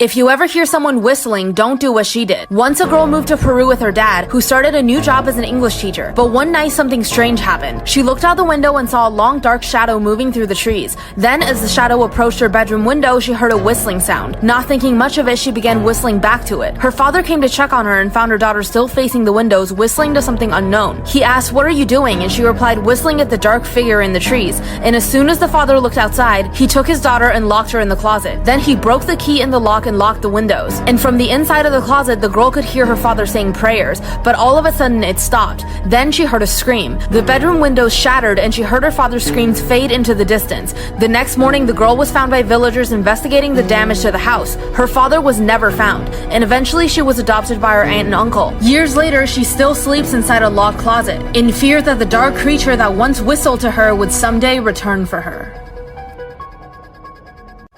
If you ever hear someone whistling, don't do what she did. Once a girl moved to Peru with her dad, who started a new job as an English teacher. But one night something strange happened. She looked out the window and saw a long dark shadow moving through the trees. Then as the shadow approached her bedroom window, she heard a whistling sound. Not thinking much of it, she began whistling back to it. Her father came to check on her and found her daughter still facing the windows, whistling to something unknown. He asked, "What are you doing?" And she replied, "Whistling at the dark figure in the trees." And as soon as the father looked outside, he took his daughter and locked her in the closet. Then he broke the key in the lock and locked the windows. And from the inside of the closet, the girl could hear her father saying prayers, but all of a sudden it stopped. Then she heard a scream. The bedroom windows shattered and she heard her father's screams fade into the distance. The next morning, the girl was found by villagers investigating the damage to the house. Her father was never found, and eventually she was adopted by her aunt and uncle. Years later, she still sleeps inside a locked closet, in fear that the dark creature that once whistled to her would someday return for her.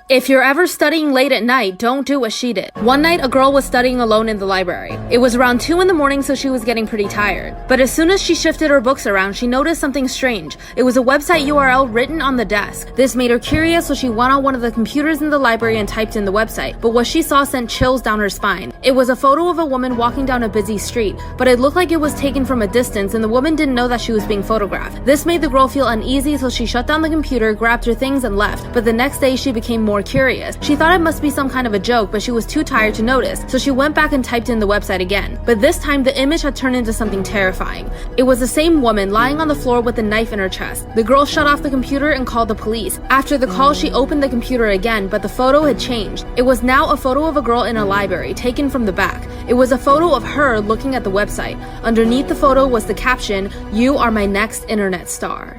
If you're ever studying late at night, don't do what she did. One night, a girl was studying alone in the library. It was around 2 in the morning, so she was getting pretty tired. But as soon as she shifted her books around, she noticed something strange. It was a website URL written on the desk. This made her curious, so she went on one of the computers in the library and typed in the website. But what she saw sent chills down her spine. It was a photo of a woman walking down a busy street, but it looked like it was taken from a distance, and the woman didn't know that she was being photographed. This made the girl feel uneasy, so she shut down the computer, grabbed her things, and left. But the next day, she became more curious. She thought it must be some kind of a joke, but she was too tired to notice, so she went back and typed in the website again. But this time, the image had turned into something terrifying. It was the same woman lying on the floor with a knife in her chest. The girl shut off the computer and called the police. After the call, she opened the computer again, but the photo had changed. It was now a photo of a girl in a library, taken from the back. It was a photo of her looking at the website. Underneath the photo was the caption, "You are my next internet star."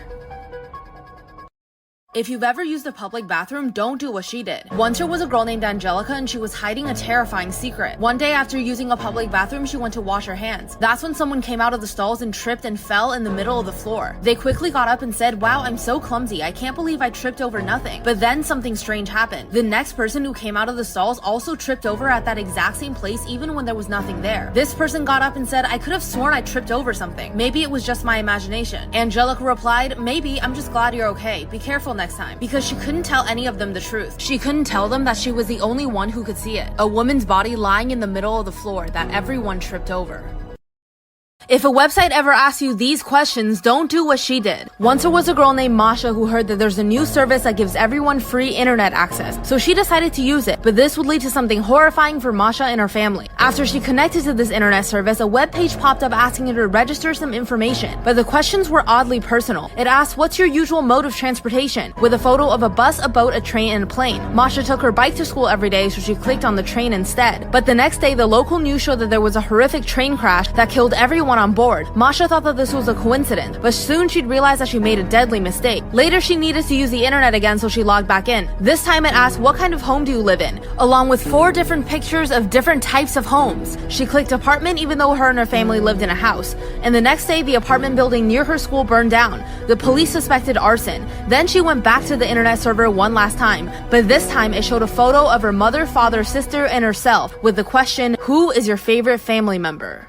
If you've ever used a public bathroom, don't do what she did. Once there was a girl named Angelica and she was hiding a terrifying secret. One day after using a public bathroom, she went to wash her hands. That's when someone came out of the stalls and tripped and fell in the middle of the floor. They quickly got up and said, "Wow, I'm so clumsy. I can't believe I tripped over nothing." But then something strange happened. The next person who came out of the stalls also tripped over at that exact same place even when there was nothing there. This person got up and said, "I could have sworn I tripped over something. Maybe it was just my imagination." Angelica replied, "Maybe. I'm just glad you're okay. Be careful next time," because she couldn't tell any of them the truth. She couldn't tell them that she was the only one who could see it. A woman's body lying in the middle of the floor that everyone tripped over. If a website ever asks you these questions, don't do what she did. Once there was a girl named Masha who heard that there's a new service that gives everyone free internet access, so she decided to use it, but this would lead to something horrifying for Masha and her family. After she connected to this internet service, a web page popped up asking her to register some information, but the questions were oddly personal. It asked, "What's your usual mode of transportation?" with a photo of a bus, a boat, a train, and a plane. Masha took her bike to school every day, so she clicked on the train instead. But the next day, the local news showed that there was a horrific train crash that killed everyone on board. Masha thought that this was a coincidence, but soon she'd realized that she made a deadly mistake. Later, she needed to use the internet again, so she logged back in. This time it asked, "What kind of home do you live in?" along with 4 different pictures of different types of homes. She clicked apartment even though her and her family lived in a house. And the next day, the apartment building near her school burned down. The police suspected arson. Then she went back to the internet server one last time, but this time it showed a photo of her mother, father, sister, and herself with the question, "Who is your favorite family member?"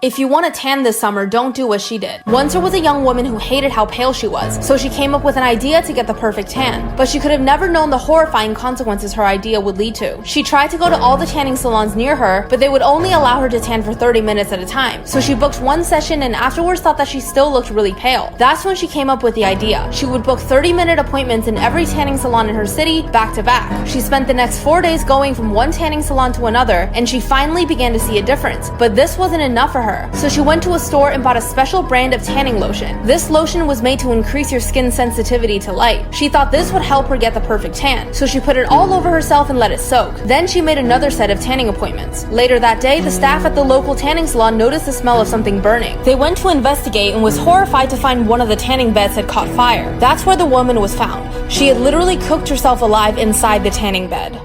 If you want to tan this summer, don't do what she did. Once there was a young woman who hated how pale she was, so she came up with an idea to get the perfect tan. But she could have never known the horrifying consequences her idea would lead to. She tried to go to all the tanning salons near her, but they would only allow her to tan for 30 minutes at a time. So she booked one session and afterwards thought that she still looked really pale. That's when she came up with the idea. She would book 30-minute appointments in every tanning salon in her city, back to back. She spent the next 4 days going from one tanning salon to another, and she finally began to see a difference. But this wasn't enough for her. So she went to a store and bought a special brand of tanning lotion. This lotion was made to increase your skin's sensitivity to light. She thought this would help her get the perfect tan, so she put it all over herself and let it soak. Then she made another set of tanning appointments. Later that day, the staff at the local tanning salon noticed the smell of something burning. They went to investigate and was horrified to find one of the tanning beds had caught fire. That's where the woman was found. She had literally cooked herself alive inside the tanning bed.